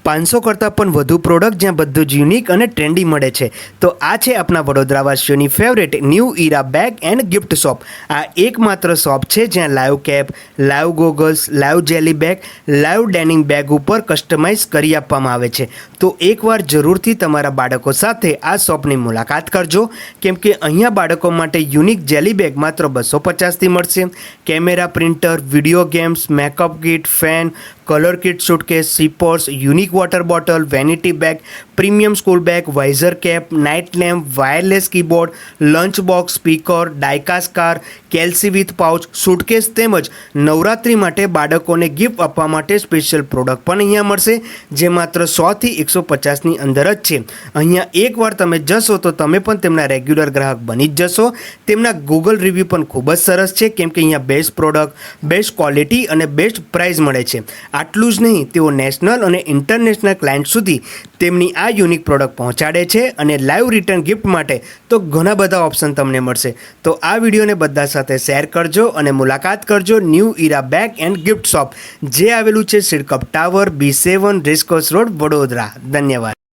500 કરતાં પણ વધુ પ્રોડક્ટ જ્યાં બધું જ યુનિક અને ટ્રેન્ડી મળે છે। તો આ છે આપણા વડોદરાવાસીઓની favourite new era bag and gift shop. આ એકમાત્ર શોપ છે જ્યાં live cap, live goggles, live jelly bag, live denim bag ઉપર કસ્ટમાઇઝ કરી આપવામાં આવે છે। તો એકવાર જરૂરથી તમારા બાળકો સાથે આ શોપની મુલાકાત કરજો, કેમ કે અહીંયા બાળકો માટે યુનિક જેલી બેગ માત્ર 250થી મળશે। Camera, printer, video games, makeup kit, fan, colour kit, suitcase, sippers, unique water bottle, vanity bag, premium school bag, visor cap, night lamp, wireless keyboard, lunch box, speaker, diecast car, કેલ્સી with pouch, suitcase તેમજ નવરાત્રિ માટે બાળકોને gift આપવા માટે special product પણ અહીંયા મળશે, જે માત્ર 100થી 150ની અંદર જ છે। અહીંયા એકવાર તમે જશો તો તમે પણ તેમના રેગ્યુલર ગ્રાહક બની જ જશો। તેમના ગૂગલ રિવ્યૂ પણ ખૂબ જ સરસ છે, કેમ કે અહીંયા બેસ્ટ પ્રોડક્ટ, બેસ્ટ ક્વોલિટી અને બેસ્ટ પ્રાઇસ મળે છે। આટલું જ નહીં, તેઓ નેશનલ અને ઇન્ટરનેશનલ ક્લાયન્ટ સુધી તેમની આ યુનિક પ્રોડક્ટ પહોંચાડે છે અને લાઈવ રિટર્ન ગિફ્ટ માટે તો ઘણા બધા ઓપ્શન તમને મળશે। તો આ વિડીયોને બધા સાથે શેર કરજો અને મુલાકાત કરજો new era bag and gift shop, જે આવેલું છે Sidcup tower, B7, racecourse road, Vadodara. ધન્યવાદ।